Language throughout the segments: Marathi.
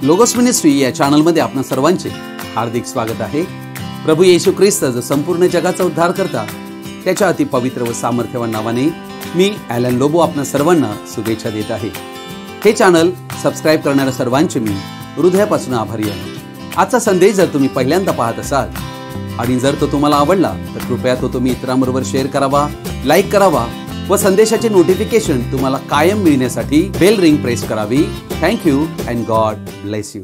लोगोस मिनिस्ट्री या चॅनलमध्ये आपणा सर्वांचे हार्दिक स्वागत आहे। प्रभू येशू ख्रिस्त जो संपूर्ण जगाचा उद्धार करता त्याच्या अति पवित्र व सामर्थ्यवान नावाने मी ॲलन लोबो आपणा सर्वांना शुभेच्छा देत आहे। हे चॅनल सबस्क्राइब करणाऱ्या सर्वांचे मी हृदयापासून आभारी आहे। आजचा संदेश जर तुम्ही पहिल्यांदा पाहत असाल आणि जर तो तुम्हाला आवडला तर कृपया तो तुम्ही इतरांबरोबर शेअर करावा, लाईक करावा व संदेशाचे नोटिफिकेशन तुम्हाला कायम मिळण्यासाठी बेल रिंग प्रेस करावी। Thank you and God bless you.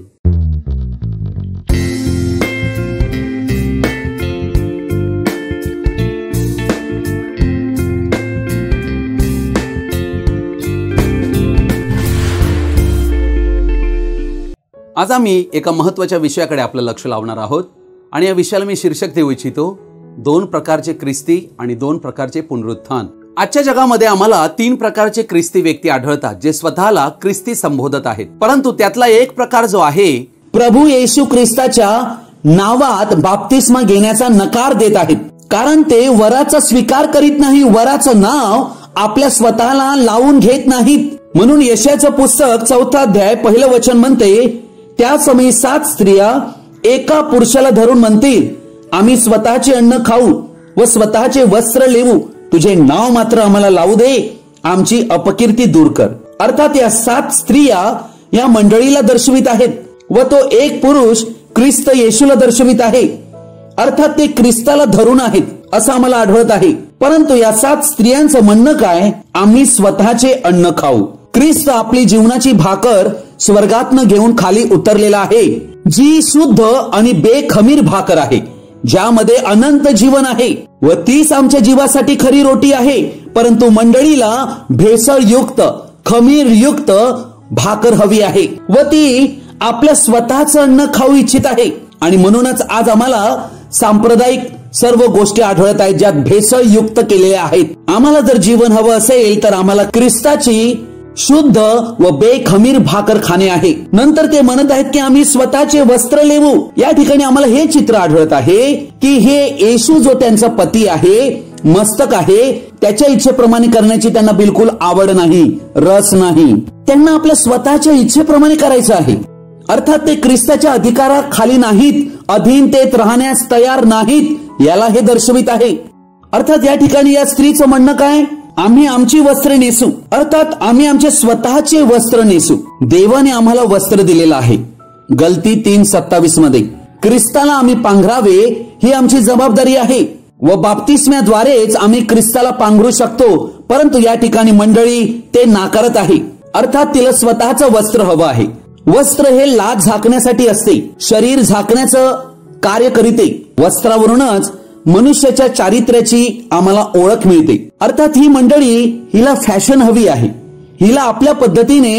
आज आम्ही एका महत्त्वाच्या विषयाकडे आपलं लक्ष लावणार आहोत आणि या विषयाला मी शीर्षक देऊ इच्छितो, दोन प्रकारचे ख्रिस्ती आणि दोन प्रकारचे पुनरुत्थान। आजच्या जगामध्ये आम्हाला तीन प्रकारचे ख्रिस्ती व्यक्ती आढळतात जे स्वतःला ख्रिस्ती संबोधत आहेत, परंतु त्यातला एक प्रकार जो आहे प्रभू येशू ख्रिस्ताच्या नावात बाप्तिस्मा घेण्याचा नकार देत आहेत, कारण ते वराचा स्वीकार करीत नाही, वराचं नाव आपल्या स्वतःला लावून घेत नाहीत। म्हणून यशाचं पुस्तक 4 अध्याय 1 वचन म्हणते, त्या समय 7 स्त्रिया एका पुरुषाला धरून म्हणतील, आम्ही स्वतःचे अन्न खाऊ व स्वतःचे वस्त्र लेवू, तुझे नाव मात्र आम्हाला लावू दे, आमची अपकीर्ती दूर कर। अर्थात या 7 स्त्रिया या मंडळीला दर्शवित आहेत व तो एक पुरुष ख्रिस्त येशूला दर्शवित आहे। अर्थात ते ख्रिस्ताला धरून आहेत असं आम्हाला आढळत आहे। परंतु या 7 स्त्रियांचं म्हणणं काय? आम्ही स्वतःचे अन्न खाऊ। ख्रिस्त आपली जीवनाची भाकर स्वर्गातनं घेऊन खाली उतरलेला आहे, जी शुद्ध आणि बेखमीर भाकर आहे, ज्यामध्ये अनंत जीवन आहे व तीच आमच्या जीवासाठी खरी रोटी आहे। परंतु मंडळीला भेसळयुक्त खमीरयुक्त भाकर हवी आहे व ती आपल्या स्वतःचं अन्न खाऊ इच्छित आहे। आणि म्हणूनच आज आम्हाला सांप्रदायिक सर्व गोष्टी आढळत आहेत ज्यात भेसळयुक्त केलेल्या आहेत। आम्हाला जर जीवन हवं असेल तर आम्हाला ख्रिस्ताची शुद्ध व बेखमीर भाकर खाणे आहे। नंतर ते म्हणत आहेत की आम्ही स्वतःचे वस्त्र लेवू। या ठिकाणी आम्हाला हे चित्र आढळत आहे की हे येशू जो त्यांचा पती आहे, मस्तक आहे, त्याच्या इच्छेप्रमाणे करण्याची त्यांना बिलकुल आवड नाही, रस नाही। त्यांना आपल्या स्वतःच्या इच्छेप्रमाणे करायचं आहे। अर्थात ते ख्रिस्ताच्या अधिकाराखाली नाहीत, अधीनतेत राहण्यास तयार नाहीत, याला हे दर्शवित आहे। अर्थात या ठिकाणी या स्त्रीचं म्हणणं काय? आम्ही आमची वस्त्रे नेसू, अर्थात आम्ही आमचे स्वतःचे वस्त्र नेसू। देवाने आम्हाला वस्त्र दिलेलं आहे। गलती 3:27 मध्ये ख्रिस्ताला आम्ही पांघरावे ही आमची जबाबदारी आहे व बाप्तिस्म्याद्वारेच आम्ही ख्रिस्ताला पांघरू शकतो। परंतु या ठिकाणी मंडळी ते नाकारत आहे। अर्थात तिला स्वतःचं वस्त्र हवं आहे। वस्त्र हे लाज झाकण्यासाठी असते, शरीर झाकण्याचं कार्य करीते। वस्त्रावरूनच मनुष्याच्या चारित्र्याची आम्हाला ओळख मिळते। अर्थात ही मंडळी हिला फॅशन हवी आहे, हिला आपल्या पद्धतीने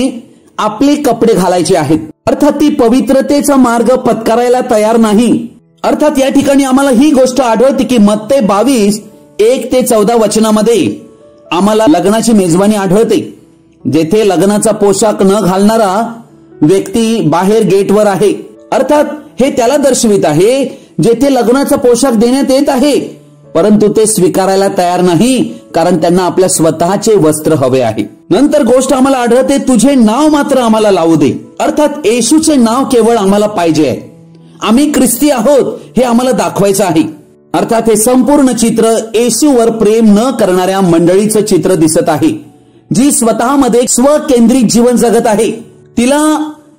आपले कपडे घालायचे आहेत। अर्थात ती पवित्रतेचा मार्ग पत्करायला तयार नाही। अर्थात या ठिकाणी आम्हाला ही गोष्ट आढळते की मत्ते 22:1-14 वचनामध्ये आम्हाला लग्नाची मेजवानी आढळते, जेथे लग्नाचा पोशाख न घालणारा व्यक्ती बाहेर गेटवर आहे। अर्थात हे त्याला दर्शवित आहे जेथे लग्नाचा पोशाख देण्यात येत आहे, परंतु ते स्वीकारायला तयार नाही, कारण त्यांना आपल्या स्वतःचे वस्त्र हवे आहे। नंतर गोष्ट आम्हाला आढळते, तुझे नाव मात्र आम्हाला लावू दे। अर्थात येशूचे नाव केवळ आम्हाला पाहिजे आहे, आम्ही ख्रिस्ती आहोत हे आम्हाला दाखवायचं आहे। अर्थात हे संपूर्ण चित्र येशूवर प्रेम न करणाऱ्या मंडळीचं चित्र दिसत आहे, जी स्वतःमध्ये स्वकेंद्रित जीवन जगत आहे। तिला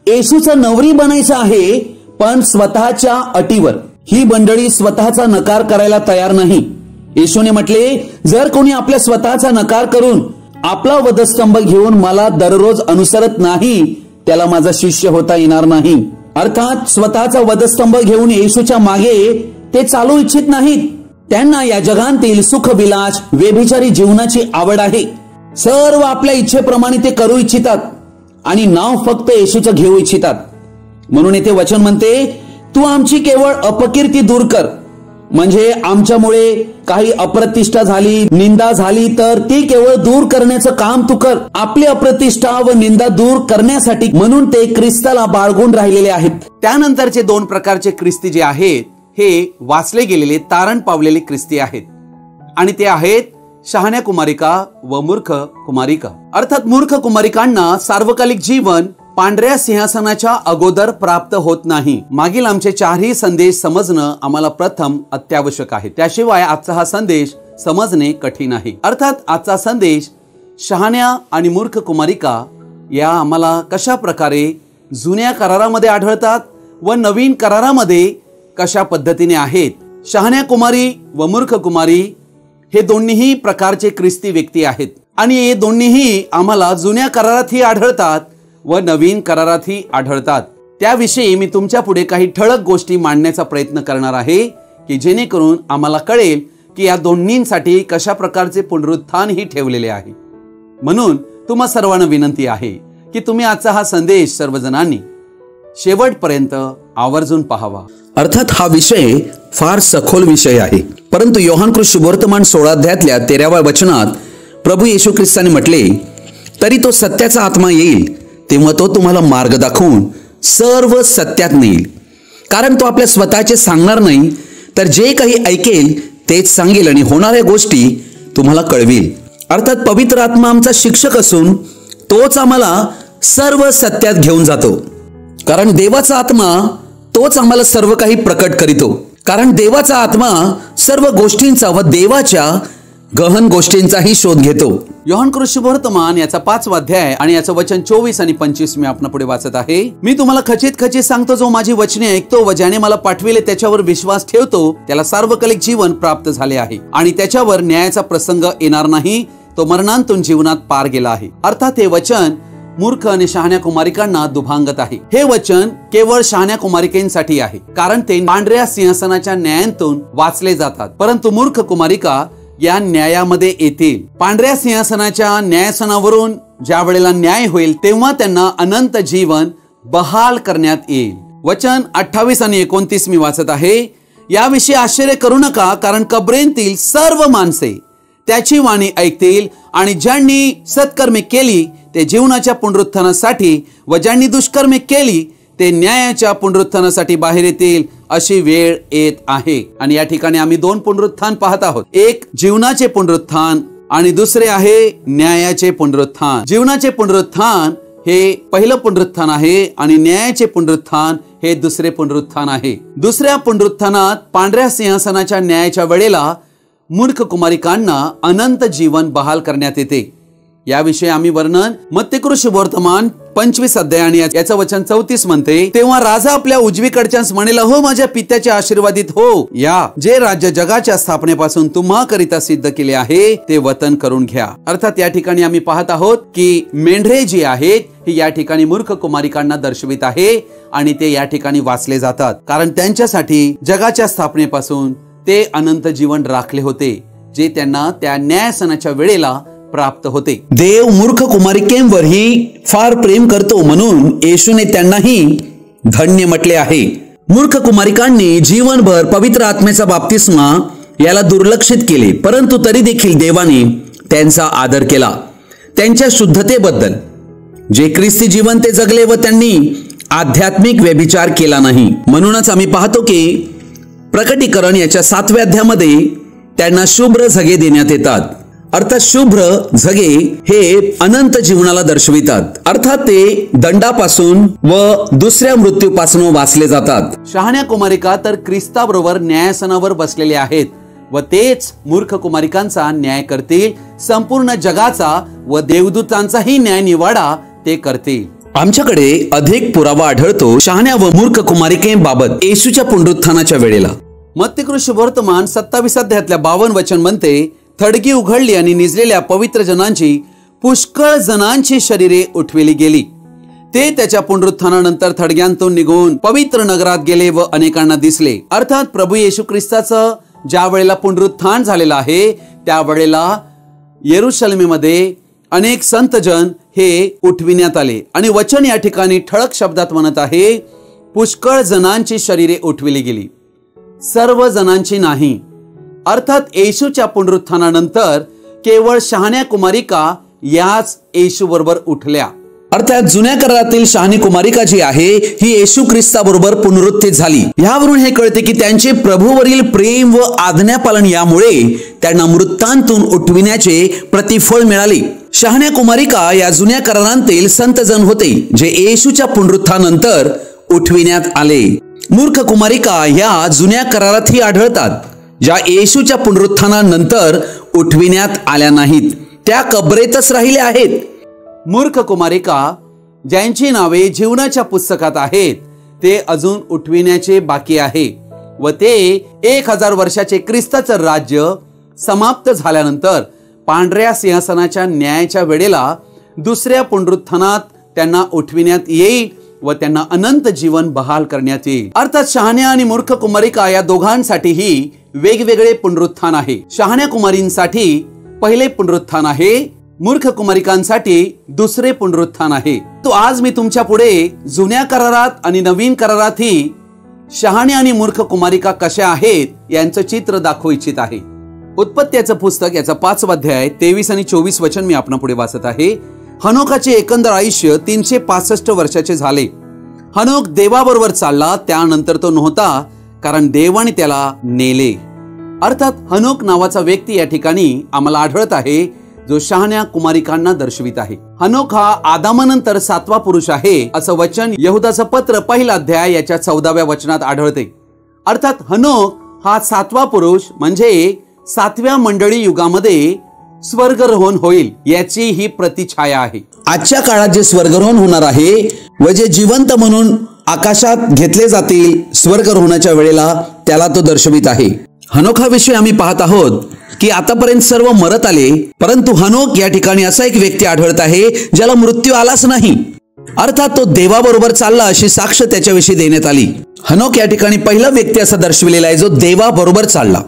येशूचा नवरी बनायचं आहे, पण स्वतःच्या अटीवर। ही मंडळी स्वतःचा नकार करायला तयार नाही। येशूने म्हटले, जर कोणी आपल्या स्वतःचा नकार करून आपला वधस्तंभ घेऊन मला दररोज अनुसरत नाही, त्याला माझा शिष्य होता येणार नाही। अर्थात स्वतःचा वधस्तंभ घेऊन येशूच्या मागे ते चालू इच्छित नाहीत। त्यांना या जगातील सुखविलास व्यभिचारी जीवनाची आवड आहे। सर्व आपल्या इच्छेप्रमाणे ते करू इच्छितात आणि नाव फक्त येशूचं घेऊ इच्छितात। म्हणून येथे वचन म्हणते, तू आमची केवळ अपकीर्ती दूर कर। म्हणजे आमच्यामुळे काही अप्रतिष्ठा झाली, निंदा झाली तर ती केवळ दूर करण्याचं काम तू कर। आपली अप्रतिष्ठा व निंदा दूर करण्यासाठी म्हणून ते ख्रिस्ताला बाळगून राहिलेले आहेत। त्यानंतरचे दोन प्रकारचे ख्रिस्ती जे आहेत हे वाचले गेलेले, तारण पावलेले ख्रिस्ती आहेत आणि ते आहेत शहाण्या कुमारिका व मूर्ख कुमारिका। अर्थात मूर्ख कुमारिकांना सार्वकालिक जीवन पांढऱ्या सिंहासनाच्या अगोदर प्राप्त होत नाही. मागील आमचे चारही संदेश समजणं आम्हाला प्रथम अत्यावश्यक आहे. त्याशिवाय आजचा हा संदेश समजणे कठीण आहे. अर्थात आजचा संदेश शहाण्या आणि मूर्ख कुमारिका या आम्हाला कशा प्रकारे जुन्या करारामध्ये आढळतात व नवीन करारामध्ये कशा पद्धतीने आहेत. शहाण्या कुमारी व मूर्ख कुमारी हे दोन्हीही प्रकारचे ख्रिस्ती व्यक्ती आहेत आणि हे दोन्हीही आम्हाला जुन्या करारातही आढळतात व नवीन करारातही आढळतात. त्याविषयी मी तुमच्या पुढे काही ठळक गोष्टी मांडण्याचा प्रयत्न करणार आहे की जेणेकरून आम्हाला कळेल की या दोन्हींसाठी कशा प्रकारचे पुनरुत्थान ही ठेवलेले आहे. म्हणून तुम्हा सर्वांना विनंती आहे की तुम्ही आजचा हा संदेश सर्वजणांनी शेवटपर्यंत आवर्जून पाहावा. अर्थात हा विषय फार सखोल विषय आहे, परंतु योहान शुभवर्तमान 16 अध्यायातल्या 13व्या वचनात प्रभू येशू ख्रिस्ताने म्हटले, तरी तो सत्याचा आत्मा येईल तेव्हा तो तुम्हाला मार्ग दाखवून सर्व सत्यात नेईल. कारण तो आपल्या स्वतःचे सांगणार नाही, तर जे काही ऐकेल तेच सांगेल आणि होणाऱ्या गोष्टी तुम्हाला कळवेल. अर्थात पवित्र आत्मा आमचा शिक्षक असून तोच आम्हाला सर्व सत्यात घेऊन जातो. कारण देवाचा आत्मा तोच आम्हाला सर्व काही प्रकट करीतो. कारण देवाचा आत्मा सर्व गोष्टींचा व देवाच्या गहन गोष्टींचाही शोध घेतो. योहान शुभवर्तमान याचा 5वा अध्याय आणि याचं वचन 24 आणि 25 मी आपल्या पुढे वाचत आहे. मी तुम्हाला खचित सांगतो, जो माझी वचने ऐकतो व ज्याने मला पाठविले त्याच्यावर विश्वास ठेवतो त्याला सार्वकालिक जीवन प्राप्त झाले आहे आणि त्याच्यावर न्यायाचा प्रसंग येणार नाही. तो मरणांतून जीवनात पार गेला आहे. अर्थात हे वचन मूर्ख आणि शहाण्या कुमारिकांना दुभांगत आहे. हे वचन केवळ शहाण्या कुमारिकांसाठी आहे, कारण ते पांढऱ्या सिंहासनाच्या न्यायातून वाचले जातात. परंतु मूर्ख कुमारिका या न्यायामध्ये येतील. पांढऱ्या सिंहासनाच्या न्यायासनावरून ज्या वेळेला न्याय होईल तेव्हा त्यांना अनंत जीवन बहाल करण्यात येईल. वचन 28 आणि 29 मी वाचत आहे. याविषयी आश्चर्य करू नका, कारण कबरेंतील सर्व माणसे त्याची वाणी ऐकतील आणि ज्यांनी सत्कर्मे केली ते जीवनाच्या पुनरुत्थानासाठी व ज्यांनी दुष्कर्मे केली ते न्यायाच्या पुनरुत्थानासाठी बाहेर येतील. अशी वेळ येत आहे. आणि या ठिकाणी आम्ही 2 पुनरुत्थान पाहत आहोत. एक जीवनाचे पुनरुत्थान आणि दुसरे आहे न्यायाचे पुनरुत्थान. जीवनाचे पुनरुत्थान हे पहिलं पुनरुत्थान आहे आणि न्यायाचे पुनरुत्थान हे दुसरे पुनरुत्थान आहे. दुसऱ्या पुनरुत्थानात पांढऱ्या सिंहासनाच्या न्यायाच्या वेळेला मूर्ख कुमारिकांना अनंत जीवन बहाल करण्यात येते. याविषयी आम्ही वर्णन मत्ती शुभवर्तमान 25 अध्याय आणि याचं वचन 34 म्हणते, तेव्हा राजा आपल्या उजवीकडच्यास म्हणेल, हो माझ्या पित्याचे आशीर्वादित हो, या जे राज्य जगाच्या स्थापनेपासून तुम्हा करिता सिद्ध केले आहे ते वतन करून घ्या. अर्थात या ठिकाणी आम्ही पाहत आहोत की मेंढरे जी आहेत ही या ठिकाणी मूर्ख कुमारिकांना दर्शवित आहे आणि ते या ठिकाणी वाचले जातात, कारण त्यांच्यासाठी जगाच्या स्थापनेपासून ते अनंत जीवन राखले होते, जे त्यांना त्या न्यायासनाच्या वेळेला प्राप्त होते. देव मूर्ख कुमारिकेंवरही फार प्रेम करतो, म्हणून येशूने त्यांनाही धन्य म्हटले आहे. मूर्ख कुमारिकांनी जीवनभर पवित्र आत्म्याचा बाप्तिस्मा याला दुर्लक्षित केले, परंतु तरी देखील देवाने त्यांचा आदर केला. त्यांच्या शुद्धतेबद्दल जे ख्रिस्ती जीवन ते जगले व त्यांनी आध्यात्मिक व्यभिचार केला नाही. म्हणूनच आम्ही पाहतो की प्रकटीकरण याच्या 7व्या अध्यायामध्ये त्यांना शुभ्र झगे देण्यात येतात. अर्थात शुभ्र झगे हे अनंत जीवनाला दर्शवितात. अर्थात ते दंडापासून व दुसऱ्या मृत्यूपासून वाचले जातात. शहाण्या कुमारिका तर ख्रिस्ताबरोबर न्यायासनावर बसलेले आहेत व तेच मूर्ख कुमारिकांचा न्याय करतील. संपूर्ण जगाचा व देवदूतांचाही न्याय निवाडा ते करतील. आमच्याकडे अधिक पुरावा आढळतो शहाण्या व मूर्ख कुमारिकेबाबत येशूच्या पुनरुत्थानाच्या वेळेला. मत्ती शुभवर्तमान 27 अध्यायातल्या 52 वचन म्हणते, थडगी उघडली आणि निजलेल्या पवित्र जनांची पुष्कळ जणांची शरीरे उठविली गेली. ते त्याच्या पुनरुत्थानानंतर थडग्यांतून निघून पवित्र नगरात गेले व अनेकांना दिसले. अर्थात प्रभू येशू ख्रिस्ताचं ज्या वेळेला पुनरुत्थान झालेलं आहे त्यावेळेला येरुशलेमेमध्ये अनेक संतजन हे उठविण्यात आले आणि वचन या ठिकाणी ठळक शब्दात म्हणत आहे, पुष्कळ जणांची शरीरे उठविली गेली, सर्व जणांची नाही. अर्थात येशूच्या पुनरुत्थानानंतर केवळ शहाण्या कुमारिका याच येशू बरोबर उठल्या. अर्थात जुन्या करारातील शहाणी कुमारिका जी आहे ही येशू ख्रिस्ताबरोबर पुनरुत्थित झाली. यावरून हे कळते की त्यांचे प्रभूवरील प्रेम व आज्ञापालन यामुळे त्यांना मृतांतून उठविण्याचे प्रतिफळ मिळाले. शहाण्या कुमारिका या जुन्या करारांतील संत जन होते जे येशूच्या पुनरुत्थानानंतर उठविण्यात आले. मूर्ख कुमारिका या जुन्या करारातही आढळतात, ज्या येशूच्या पुनरुत्थानानंतर उठविण्यात आल्या नाहीत, त्या कबरेतच राहिल्या आहेत. मूर्ख कुमारिका ज्यांची नावे जीवनाच्या पुस्तकात आहेत ते अजून उठविण्याचे बाकी आहे व ते 1000 वर्षाचे ख्रिस्ताचं राज्य समाप्त झाल्यानंतर पांढऱ्या सिंहासनाच्या न्यायाच्या वेळेला दुसऱ्या पुनरुत्थानात त्यांना उठविण्यात येईल व त्यांना अनंत जीवन बहाल करण्यात येईल. अर्थात शहाण्या आणि मूर्ख कुमारिका या दोघांसाठीही वेगवेगळे पुनरुत्थान आहे. शहाण्या कुमारींसाठी पहिले पुनरुत्थान आहे, मूर्ख कुमारिकांसाठी दुसरे पुनरुत्थान आहे. तो आज मी तुमच्या पुढे जुन्या करारात आणि नवीन करारातही शहाण्या आणि मूर्ख कुमारिका कशा आहेत यांचं चित्र दाखवू इच्छित आहे. उत्पत्त्याचं पुस्तक याचा 5वा अध्याय 23 आणि 24 वचन मी आपल्या पुढे वाचत आहे. हनोकाचे एकंदर आयुष्य 365 वर्षाचे झाले. हनोक देवाबरोबर चालला, त्यानंतर तो नव्हता, कारण देवाने त्याला नेले. अर्थात हनोक नावाचा व्यक्ती या ठिकाणी आम्हाला आढळत आहे जो शहाण्या कुमारिकांना दर्शवित आहे. हनोक हा आदामानंतर 7वा पुरुष आहे असं वचन यहुदाचं पत्र 1 अध्याय याच्या 14व्या वचनात आढळते. अर्थात हनोक हा 7वा पुरुष म्हणजे 7व्या मंडळी युगामध्ये स्वर्गरोहण होईल याची ही प्रतिछाया आहे. आजच्या काळात जे स्वर्गरोहण होणार आहे व जे जिवंत म्हणून आकाशात घेतले जातील स्वर्गरोहणाच्या वेळेला, त्याला तो दर्शवित आहे. हनोक हा विषय आम्ही पाहत आहोत की आतापर्यंत सर्व मरत आले, परंतु हनोक या ठिकाणी असा एक व्यक्ती आढळत आहे ज्याला मृत्यू आलाच नाही. अर्थात तो देवाबरोबर चालला अशी साक्ष त्याच्याविषयी देण्यात आली. हनोक या ठिकाणी पहिला व्यक्ती असा दर्शविलेला आहे जो देवाबरोबर चालला.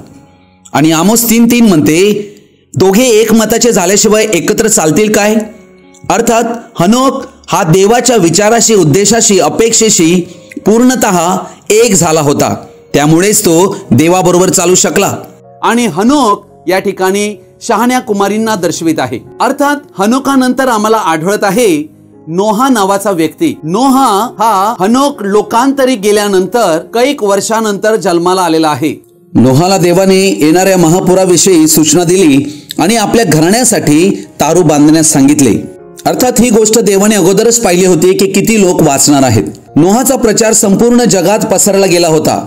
आणि आमोस 3:3 म्हणते, दोघे एकमताचे झाल्याशिवाय एकत्र चालतील काय? अर्थात हनोक हा देवाच्या विचाराशी, उद्देशाशी, अपेक्षेशी पूर्णतः एक झाला होता, त्यामुळेच तो देवाबरोबर चालू शकला. आणि हनोक या ठिकाणी शहाण्या कुमारींना दर्शवित आहे. अर्थात हनोकानंतर आम्हाला आढळत आहे नोहा नावाचा व्यक्ती. नोहा हा हनोक लोकांतरी गेल्यानंतर कैक वर्षानंतर जन्माला आलेला आहे. नोहाला देवाने येणाऱ्या महापुराविषयी सूचना दिली आणि आपल्या घराण्यासाठी तारू बांधण्यास सांगितले. अर्थात ही गोष्ट देवाने अगोदरच पाहिली होती की किती लोक वाचणार आहेत. नोहाचा प्रचार संपूर्ण जगात पसरला गेला होता,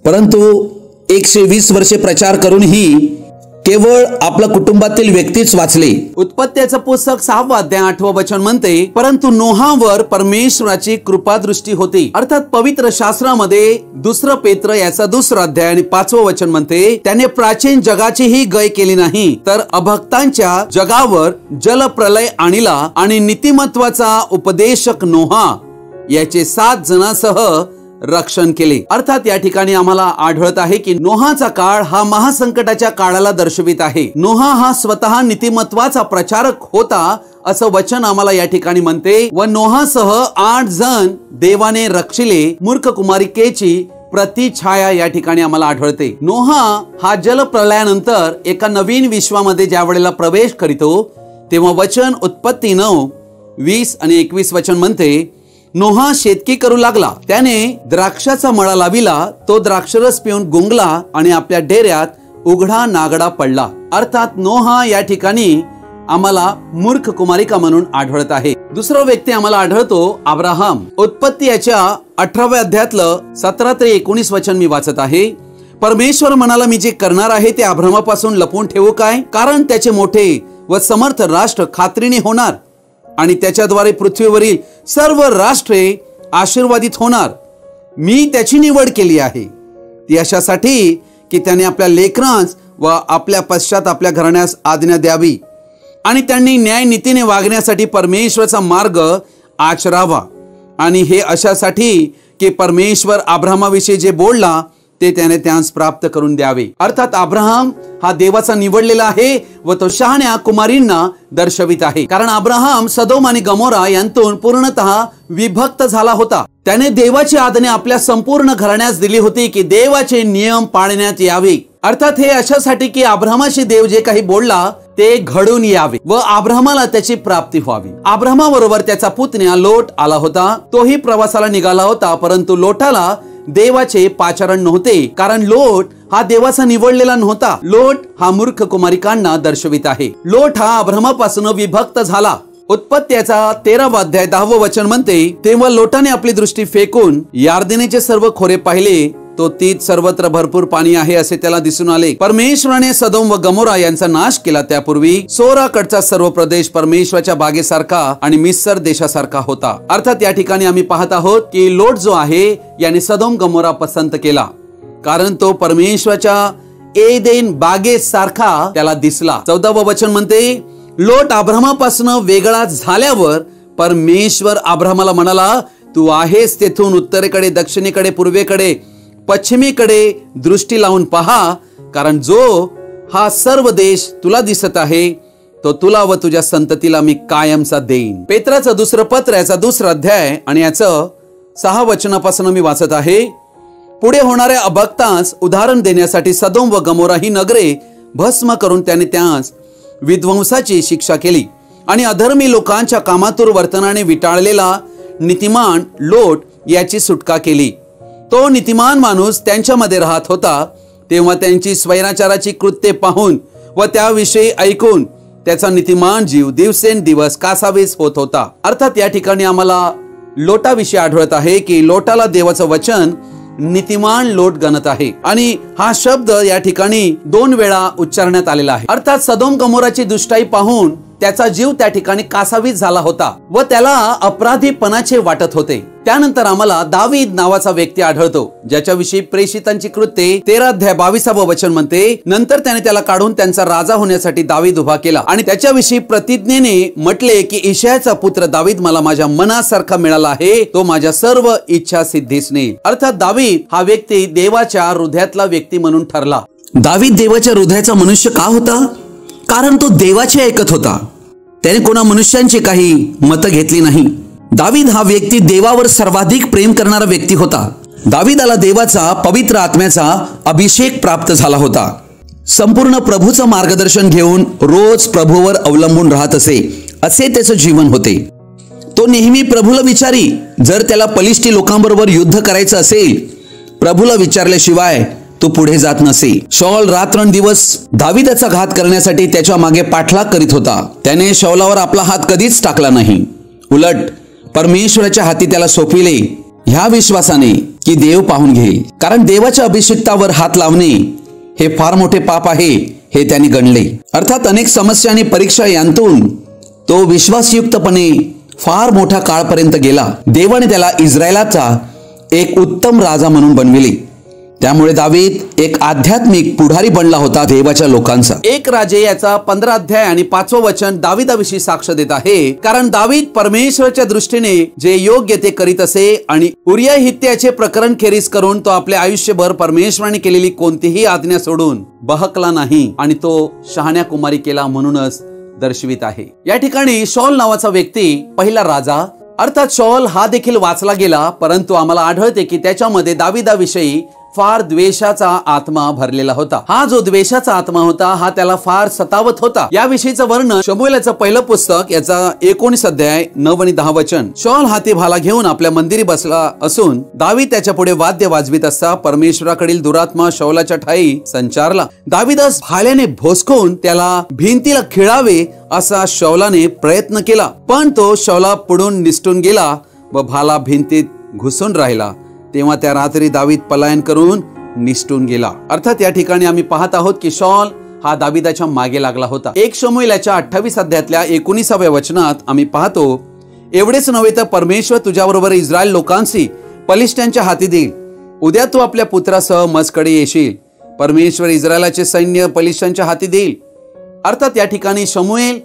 परंतु 120 वर्षे प्रचार करूनही केवळ आपल्या कुटुंबातील व्यक्तीच वाचले. उत्पत्त्याचं पुस्तक 6वा अध्याय 8वं वचन म्हणते, परंतु नोहावर परमेश्वराची कृपादृष्टी होती. अर्थात पवित्र शास्त्रामध्ये 2 पेत्र याचा 2रा अध्याय आणि 5वं वचन म्हणते, त्याने प्राचीन जगाचीही गय केली नाही, तर अभक्तांच्या जगावर जलप्रलय आणला आणि नीतिमत्वाचा उपदेशक नोहा याचे 7 जणांसह रक्षण केले. अर्थात या ठिकाणी आम्हाला आढळत आहे की नोहाचा काळ हा महासंकटाच्या काळाला दर्शवित आहे. नोहा हा स्वतः नीतिमत्वाचा प्रचारक होता असं वचन आम्हाला या ठिकाणी म्हणते. व नोहासह 8 जण देवाने रक्षिले. मूर्ख कुमारिकेची प्रतिछाया या ठिकाणी आम्हाला आढळते. नोहा हा जलप्रलयानंतर एका नवीन विश्वामध्ये ज्या वेळेला प्रवेश करीतो तेव्हा वचन उत्पत्ती 9:20 आणि 21 वचन म्हणते, नोहा शेतकी करू लागला, त्याने द्राक्षाचा मळा लाविला, तो द्राक्षरस पिऊन गुंगला आणि आपल्या डेऱ्यात उघडा नागडा पडला. अर्थात नोहा या ठिकाणी आम्हाला मूर्ख कुमारिका म्हणून आढळत आहे. दुसरा व्यक्ती आम्हाला आढळतो अब्राहम. उत्पत्ती याच्या 18व्या अध्यायातलं 17 ते 19 वचन मी वाचत आहे. परमेश्वर म्हणाला, मी जे करणार आहे ते अब्राहमापासून लपवून ठेवू काय? कारण त्याचे मोठे व समर्थ राष्ट्र खात्रीने होणार आणि त्याच्याद्वारे पृथ्वीवरील सर्व राष्ट्रे आशीर्वादित होणार. मी त्याची निवड केली आहे ती अशासाठी की त्याने आपल्या लेकरांस व आपल्या पश्चात आपल्या घराण्यास आज्ञा द्यावी आणि त्यांनी न्याय नीतीने वागण्यासाठी परमेश्वराचा मार्ग आचरावा. आणि हे अशासाठी की परमेश्वर अब्राहमाविषयी जे बोलला ते त्याने त्यांस प्राप्त करून द्यावे. अर्थात अब्राहम हा देवाचा निवडलेला आहे व तो शहाण्या कुमारींना दर्शवित आहे. कारण अब्राहम सदोम आणि गमोरा यांतून पूर्णतः विभक्त झाला होता. त्याने देवाची आज्ञा आपल्या संपूर्ण घराण्यास दिली होती की देवाचे नियम पाळण्यात यावे. अर्थात हे अशासाठी की अब्राहमाशी देव जे काही बोलला ते घडून यावे व अब्राहमाला त्याची प्राप्ती व्हावी. अब्राहमाबरोबर त्याचा पुतण्या लोट आला होता. तोही प्रवासाला निघाला होता, परंतु लोटाला देवाचे पाचारण नव्हते, कारण लोट हा देवाचा निवडलेला नव्हता. लोट हा मूर्ख कुमारिकांना दर्शवित आहे. लोट हा अब्रामापासून विभक्त झाला. उत्पत्त्याचा 13वा अध्याय 10वे वचन म्हणते, तेव्हा लोटाने आपली दृष्टी फेकून यार्देनेचे सर्व खोरे पाहिले, तो तीत सर्वत्र भरपूर पाणी आहे असे त्याला दिसून आले. परमेश्वराने सदोम व गमोरा यांचा नाश केला. त्यापूर्वी सोराकडचा सर्व प्रदेश परमेश्वराच्या बागेसारखा आणि मिस्र देशासारखा होता. अर्थात या ठिकाणी आम्ही पाहत आहोत की लोट जो आहे याने सदोम गमोरा पसंत केला, कारण तो परमेश्वराच्या एदेन बागेसारखा त्याला दिसला. 14वे वचन म्हणते, लोट अब्रामापासून वेगळा झाल्यावर परमेश्वर अब्रामाला म्हणाला, तू आहेस तेथून उत्तरेकडे, दक्षिणेकडे, पूर्वेकडे, पश्चिमेकडे दृष्टी लावून पहा, कारण जो हा सर्व देश तुला दिसत आहे तो तुला व तुझ्या संततीला मी कायमचा देईन. पेत्राचं दुसरं पत्र याचा 2रा अध्याय आणि याचं 6 वचनापासून मी वाचत आहे. पुढे होणाऱ्या अभक्तास उदाहरण देण्यासाठी सदोम व गमोरा ही नगरे भस्म करून त्याने त्यास विध्वंसाची शिक्षा केली आणि अधर्मी लोकांच्या कामातूर वर्तनाने विटाळलेला नीतिमान लोट याची सुटका केली. तो नीतिमान माणूस त्यांच्यामध्ये राहत होता. तेव्हा त्यांची स्वैराचाराची कृत्ये पाहून व त्याविषयी ऐकून त्याचा नीतिमान जीव दिवसेंदिवस कासावीस होत होता. अर्थात या ठिकाणी आम्हाला लोटाविषयी आढळत आहे की लोटाला देवाचं वचन नीतिमान लोट गणत आहे आणि हा शब्द या ठिकाणी 2 वेळा उच्चारण्यात आलेला आहे. अर्थात सदोम गमोराची दुष्टाई पाहून त्याचा जीव त्या ठिकाणी कासावीस झाला होता व त्याला अपराधीपणाचे वाटत होते. त्यानंतर आम्हाला दावीद नावाचा व्यक्ती आढळतो, ज्याच्याविषयी प्रेषितांची कृत्ये 13 अध्याय 22वे वचन म्हणते, नंतर त्याने त्याला काढून त्यांचा राजा होण्यासाठी दावीद उभा केला आणि त्याच्याविषयी प्रतिज्ञेने म्हटले की इशायाचा पुत्र दावीद मला माझ्या मनासारखा मिळाला आहे, तो माझ्या सर्व इच्छा सिद्धीस नेईल. अर्थात दावीद हा व्यक्ती देवाच्या हृदयातला व्यक्ती म्हणून ठरला. दावीद देवाच्या हृदयाचा मनुष्य का होता? कारण तो देवाचे ऐकत होता. त्याने कोणा मनुष्यांची काही मतं घेतली नाही. दावीद हा व्यक्ती देवावर सर्वाधिक प्रेम करणारा व्यक्ती होता. दावीदाला देवाचा पवित्र आत्म्याचा अभिषेक प्राप्त झाला होता. संपूर्ण प्रभूचं मार्गदर्शन घेऊन रोज प्रभूवर अवलंबून राहत असे त्याचं जीवन होते. तो नेहमी प्रभूला विचारी. जर त्याला पलिष्ठी लोकांबरोबर युद्ध करायचं असेल, प्रभूला विचारल्याशिवाय तो पुढे जात नसे. शौल रात्रंदिवस दावीदाचा घात करण्यासाठी त्याच्या मागे पाठलाग करीत होता. त्याने शौलावर आपला हात कधीच टाकला नाही. उलट परमेश्वराच्या हाती त्याला सोपविले, ह्या विश्वासाने की देव पाहून घेईल. कारण देवाच्या अभिषिक्तावर हात लावणे हे फार मोठे पाप आहे हे त्याने गणले. अर्थात अनेक समस्या आणि परीक्षा यांतून तो विश्वासयुक्तपणे फार मोठा काळपर्यंत गेला. देवाने त्याला इस्रायलाचा एक उत्तम राजा म्हणून बनविले. त्यामुळे दावीद एक आध्यात्मिक पुढारी बनला होता देवाच्या लोकांचा. 1 राजे याचा 15 अध्याय आणि 5वं वचन दावीदाविषयी साक्ष देत आहे, कारण दावीद परमेश्वराच्या दृष्टीने जे योग्य ते करीत असे आणि उरिया हित्याचे प्रकरण खेरीज करून तो आपले आयुष्यभर परमेश्वराने केलेली कोणतीही आज्ञा सोडून बहकला नाही आणि तो शहाण्या कुमारी केला म्हणूनच दर्शवित आहे. या ठिकाणी शौल नावाचा व्यक्ती पहिला राजा, अर्थात शौल हा देखील वाचला गेला, परंतु आम्हाला आढळते की त्याच्यामध्ये दावीदाविषयी फार द्वेषाचा आत्मा भरलेला होता. हा जो द्वेषाचा आत्मा होता हा त्याला फार सतावत होता. याविषयीचं वर्णन शमूएलाचं पहिलं पुस्तक याचा 19 अध्याय 9 आणि 10 वचन. शौल हाती भाला घेऊन आपल्या मंदिरी बसला असून दावीद त्याच्या पुढे वाद्य वाजवीत असता पुरमेश्वराकडील दुरात्मा शौलाच्या ठाई संचारला. दावीदास भाल्याने भोसकून त्याला भिंतीला खिळावे असा शौलाने प्रयत्न केला, पण तो शौला पुढून निसटून गेला व भाला भिंतीत घुसून राहिला. तेव्हा त्या रात्री दावीद पलायन करून निसटून गेला. अर्थात या ठिकाणी आम्ही पाहत आहोत की शौल हा दावीदाच्या मागे लागला होता. 1 शमूएलाच्या 28 अध्यायातल्या 19व्या वचनात आम्ही पाहतो, एवढेच नव्हे तर परमेश्वर तुझ्याबरोबर इस्रायल लोकांशी पलिष्ठ्यांच्या हाती देईल. उद्या तू आपल्या पुत्रासह मजकडे येशील. परमेश्वर इस्रायलाचे सैन्य पलिष्ठ्यांच्या हाती देईल. अर्थात या ठिकाणी शमूएल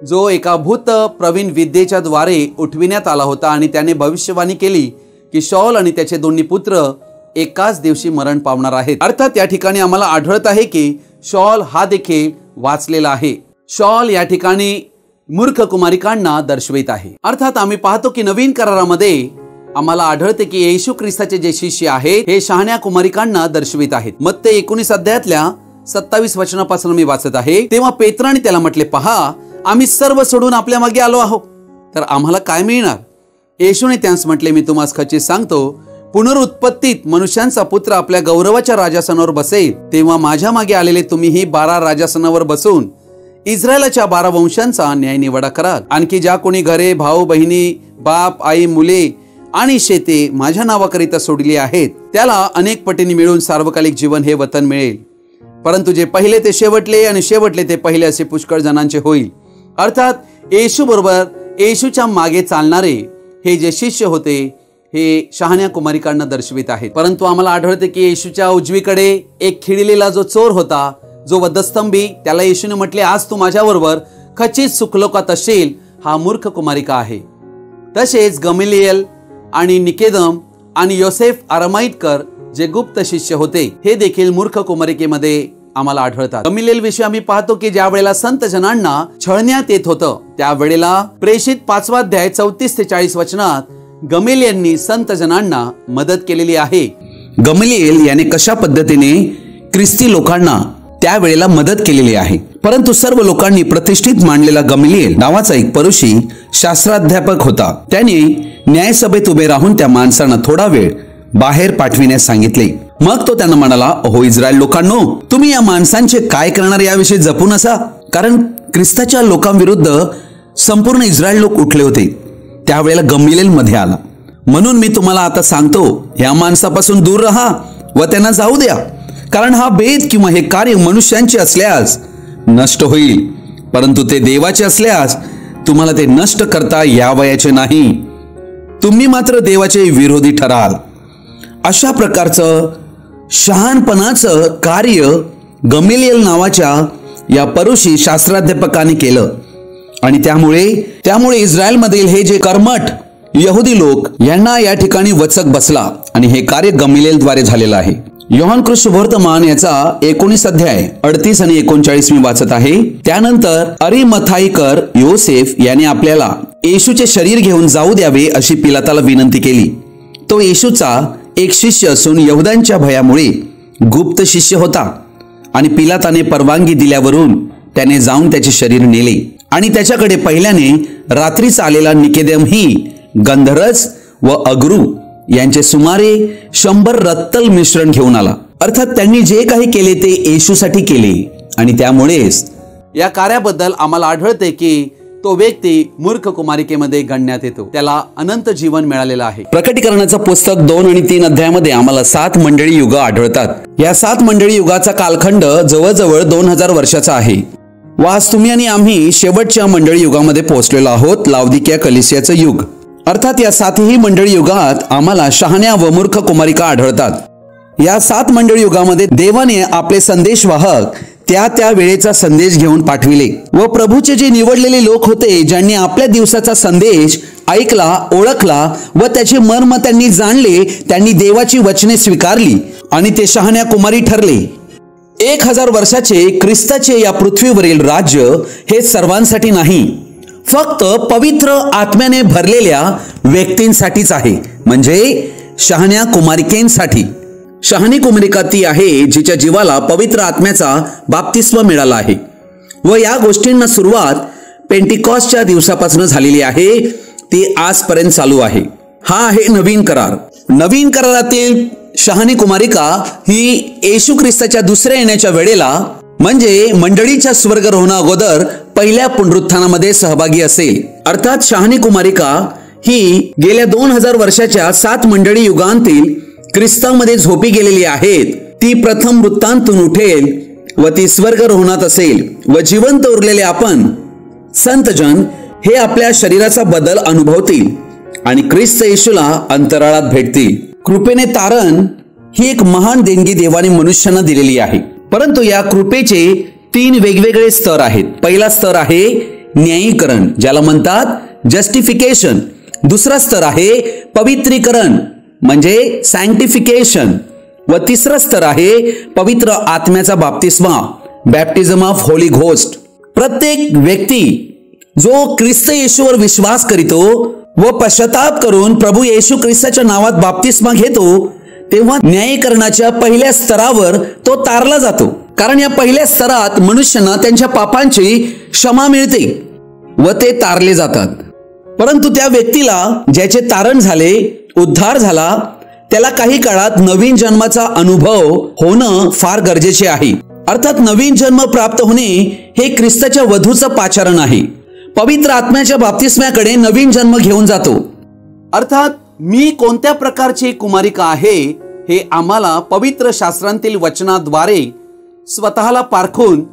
जो एका भूत प्रवीण विद्येच्या द्वारे उठविण्यात आला होता आणि त्याने भविष्यवाणी केली की शौल आणि त्याचे दोन्ही पुत्र एकाच दिवशी मरण पावणार आहेत. अर्थात या ठिकाणी आम्हाला आढळत आहे की शौल हा देखील वाचलेला आहे. शौल या ठिकाणी मूर्ख कुमारिकांना दर्शवित आहे. अर्थात आम्ही पाहतो की नवीन करारामध्ये आम्हाला आढळते की येशू ख्रिस्ताचे जे शिष्य आहेत हे शहाण्या कुमारिकांना दर्शवित आहेत. मत्ते 19 अध्यायातल्या 27 वचनापासून मी वाचत आहे. तेव्हा पेत्राने त्याला म्हटले, पहा आम्ही सर्व सोडून आपल्या मागे आलो आहोत, तर आम्हाला काय मिळणार? येशूने त्यास म्हटले, मी तुम्हाला खचित सांगतो, पुनरुत्पत्तीत मनुष्यांचा पुत्र आपल्या गौरवाच्या राजासनावर बसेल, तेव्हा माझ्या मागे आलेले तुम्हीही 12 राजासनावर बसून इस्रायलाच्या 12 वंशांचा न्याय निवाडा कराल. आणखी ज्या कोणी घरे, भाऊ बहिणी, बाप आई, मुले आणि शेते माझ्या नावाकरिता सोडली आहेत, त्याला अनेक पटीने मिळून सार्वकालिक जीवन हे वतन मिळेल. परंतु जे पहिले ते शेवटले आणि शेवटले ते पहिले असे पुष्कळ जणांचे होईल. अर्थात येशू बरोबर येशूच्या मागे चालणारे हे जे शिष्य होते हे शहाण्या कुमारिकांना दर्शवित आहेत. परंतु आम्हाला आढळते की येशूच्या उजवीकडे एक खिळलेला जो चोर होता, जो वधस्तंभी, त्याला येशूने म्हटले, आज तू माझ्याबरोबर खचित सुखलोकात असशील. हा मूर्ख कुमारिका आहे. तसेच गमलिएल आणि निकेदम आणि योसेफ अरामाइटकर जे गुप्त शिष्य होते, हे देखील मूर्ख कुमारिकेमध्ये आम्हाला आढळतात. गमलिएल विषयी आम्ही पाहतो की ज्या वेळेला संत जनांना छळण्यात येत होतं, त्यावेळेला प्रेषित 5वा अध्याय 34 ते 40 वचनात गमलिएलनी संत जनांना मदत केलेली आहे. गमलिएल याने कशा पद्धतीने ख्रिस्ती लोकांना त्यावेळेला मदत केलेली आहे. परंतु सर्व लोकांनी प्रतिष्ठित मानलेला गमलिएल नावाचा एक परुषी शास्त्राध्यापक होता. त्याने न्यायसभेत उभे राहून त्या माणसांना थोडा वेळ बाहेर पाठविण्यास सांगितले. मग तो त्यांना म्हणाला, अहो इस्रायल लोकांनो, तुम्ही या माणसांचे काय करणार याविषयी जपून असा. कारण ख्रिस्ताच्या लोकांविरुद्ध संपूर्ण इस्रायल लोक उठले होते. त्यावेळेला गमलिएल मध्ये आला. म्हणून मी तुम्हाला आता सांगतो, या माणसापासून दूर राहा व त्यांना जाऊ द्या. कारण हा भेद किंवा हे कार्य मनुष्यांचे असल्यास नष्ट होईल, परंतु ते देवाचे असल्यास तुम्हाला ते नष्ट करता यावयाचे नाही. तुम्ही मात्र देवाचे विरोधी ठराल. अशा प्रकारचं शहाणपणाचं कार्य गमलिएल नावाच्या या परुषी शास्त्राध्यापकाने केलं. आणि त्यामुळे इस्रायलमधील हे जे कर्मठ यहुदी लोक यांना या ठिकाणी वचक बसला. आणि हे कार्य गमलिएलद्वारे झालेलं आहे. योहान सुवर्तमान याचा 19 अध्याय 38 आणि 39 मी वाचत आहे. त्यानंतर अरिमथाईकर योसेफ याने आपल्याला येशूचे शरीर घेऊन जाऊ द्यावे अशी पिलाताला विनंती केली. तो येशूचा एक शिष्य असून यहुदांच्या भयामुळे गुप्त शिष्य होता. आणि पिलाताने परवानगी दिल्यावरून त्याने जाऊन त्याचे शरीर नेले. आणि त्याच्याकडे पहिल्याने रात्रीचा आलेला निकेदेम ही गंधरस व अगरू यांचे सुमारे 100 रत्तल मिश्रण घेऊन आला. अर्थात त्यांनी जे काही केले ते येशूसाठी केले. आणि त्यामुळेच या कार्याबद्दल आम्हाला आढळते की तो व्यक्ती मूर्ख कुमारिकेमध्ये गणण्यात येतो. त्याला अनंत जीवन मिळालेलं आहे. प्रकटीकरणाचं पुस्तक 2 आणि 3 अध्यायामध्ये आम्हाला 7 मंडळी युग आढळतात. या 7 मंडळी युगाचा कालखंड जवळजवळ 2000 वर्षाचा आहे. व आज तुम्ही आणि आम्ही शेवटच्या मंडळी युगामध्ये पोहोचलेलो आहोत, लावदिकिया कलिसियाचं युग. अर्थात या 7ही मंडळी युगात आम्हाला शहाण्या व मूर्ख कुमारिका आढळतात. या 7 मंडळी युगामध्ये देवाने आपले संदेशवाहक त्या वेळेचा संदेश घेऊन पाठविले. व प्रभूचे जे निवडलेले लोक होते, ज्यांनी आपल्या दिवसाचा संदेश ऐकला, ओळखला व त्याचे मर्म त्यांनी जाणले, त्यांनी देवाची वचने स्वीकारली आणि ते शहाण्या कुमारी ठरले. 1000 वर्षाचे ख्रिस्ताचे या पृथ्वीवरील राज्य हे सर्वांसाठी नाही, फक्त पवित्र आत्म्याने भरलेल्या व्यक्तींसाठीच आहे, म्हणजे शहाण्या कुमारिकेंसाठी. शहाणी कुमारिका ती आहे जिच्या जीवाला पवित्र आत्म्याचा बाप्तिस्मा मिळाला आहे. व या गोष्टींना सुरुवात पेंटिकॉस्टच्या दिवसापासून झालेली आहे. ती आजपर्यंत चालू आहे. हा आहे नवीन करार. नवीन करारातील शहाणी कुमारिका ही येशू ख्रिस्ताच्या दुसऱ्या येण्याच्या वेळेला, म्हणजे मंडळीच्या स्वर्गरोहणा अगोदर पहिल्या पुनरुत्थानामध्ये सहभागी असेल. अर्थात शहाणी कुमारिका ही गेल्या 2000 वर्षाच्या 7 मंडळी युगांतील ख्रिस्तामध्ये झोपी गेलेली आहेत. ती प्रथम वृत्तांतून उठेल व ती स्वर्गरोहणात असेल. व जिवंत उरलेले आपण संतजन हे आपल्या शरीराचा बदल अनुभवतील आणि ख्रिस्त येशूला अंतराळात भेटतील. कृपेने तारण ही एक महान देणगी देवाने मनुष्यांना दिलेली आहे. परंतु या कृपेचे 3 वेगवेगळे स्तर आहेत. पहिला स्तर आहे न्यायीकरण, ज्याला म्हणतात जस्टिफिकेशन. दुसरा स्तर आहे पवित्रीकरण, म्हणजे सॅन्क्टिफिकेशन. व तिसरा स्तर आहे पवित्र आत्म्याचा बाप्तिस्मा, बॅप्टिझम ऑफ होली घोस्ट. प्रत्येक व्यक्ती जो ख्रिस्त येशूवर विश्वास करीतो व पश्चाताप करून प्रभू येशू ख्रिस्ताच्या नावात बाप्तिस्मा घेतो, तेव्हा न्यायीकरणाच्या पहिल्या स्तरावर तो तारला जातो. कारण या पहिल्या स्तरात मनुष्यांना त्यांच्या पापांची क्षमा मिळते व ते तारले जातात. परंतु त्या व्यक्तीला ज्याचे तारण झाले, उद्धार झाला, त्याला काही काळात नवीन जन्माचा अनुभव होणं फार गरजेचे आहे. अर्थात नवीन जन्म प्राप्त होणे हे ख्रिस्ताच्या वधूचं पाचारण आहे. पवित्र आत्म्याच्या बाप्तिस्म्याकडे नवीन जन्म घेऊन जातो. अर्थात मी कोणत्या प्रकारची कुमारिका आहे हे आम्हाला पवित्र शास्त्रांतील वचनाद्वारे स्वतःला पारखून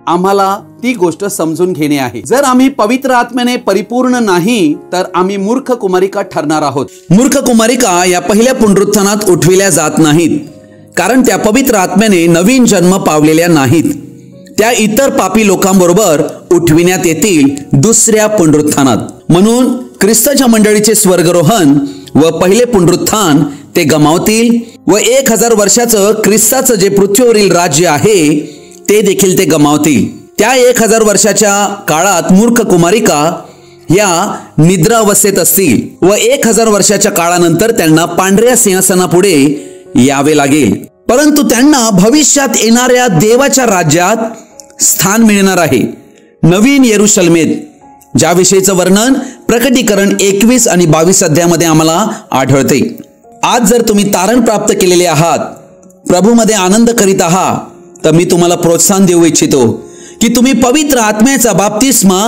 आम्हाला ती गोष्ट समजून घेणे आहे. जर आम्ही पवित्र आत्म्याने परिपूर्ण नाही तर आम्ही मूर्ख कुमारिका ठरणार आहोत. मूर्ख कुमारिका या पहिल्या पुनरुत्थानात उठविल्या जात नाहीत, कारण त्या पवित्र आत्म्याने नवीन जन्म पावलेल्या नाहीत. त्या इतर पापी लोकांबरोबर उठविण्यात येतील दुसऱ्या पुनरुत्थानात. म्हणून ख्रिस्ताच्या मंडळीचे स्वर्गरोहण व पहिले पुनरुत्थान ते गमावतील व 1000 वर्षाचं ख्रिस्ताचं जे पृथ्वीवरील राज्य आहे ते देखील ते गमावतील. त्या 1000 वर्षाच्या काळात मूर्ख कुमारिका या निद्रावस्थेत असतील व 1000 वर्षाच्या काळानंतर त्यांना पांढऱ्या सिंहासनापुढे यावे लागेल. परंतु त्यांना भविष्यात येणाऱ्या देवाच्या राज्यात स्थान मिळणार आहे, नवीन येरुशलेमेत, ज्याविषयीचं वर्णन प्रकटीकरण 21 आणि 22 अध्यायामध्ये आम्हाला आढळते. आज जर तुम्ही तारण प्राप्त केलेले आहात, प्रभूमध्ये आनंद करीत आहात, तर मी तुम्हाला प्रोत्साहन देऊ इच्छितो की तुम्ही पवित्र आत्म्याचा बाप्तिस्मा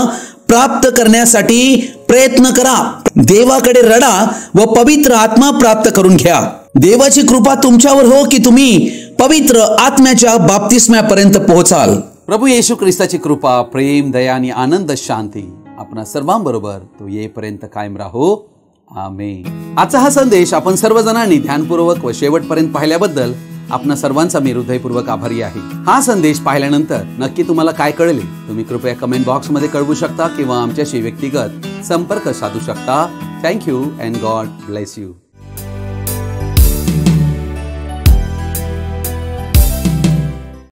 प्राप्त करण्यासाठी प्रयत्न करा. देवाकडे रडा व पवित्र आत्मा प्राप्त करून घ्या. देवाची कृपा तुमच्यावर हो की तुम्ही पवित्र आत्म्याच्या बाप्तिस्म्यापर्यंत पोहोचाल. प्रभू येशू ख्रिस्ताची कृपा, प्रेम, दया आणि आनंद, शांती आपणा सर्वांबरोबर तो येईपर्यंत कायम राहो. आमेन. आजचा हा संदेश आपण सर्वजणांनी ध्यानपूर्वक व शेवटपर्यंत पाहिल्याबद्दल आपणा सर्वांचा मी हृदयपूर्वक आभारी आहे. हा संदेश पाहिल्यानंतर नक्की तुम्हाला काय कळले तुम्ही कृपया कमेंट बॉक्स मध्ये कळवू शकता किंवा आमच्याशी व्यक्तिगत संपर्क साधू शकता. Thank you and God bless you.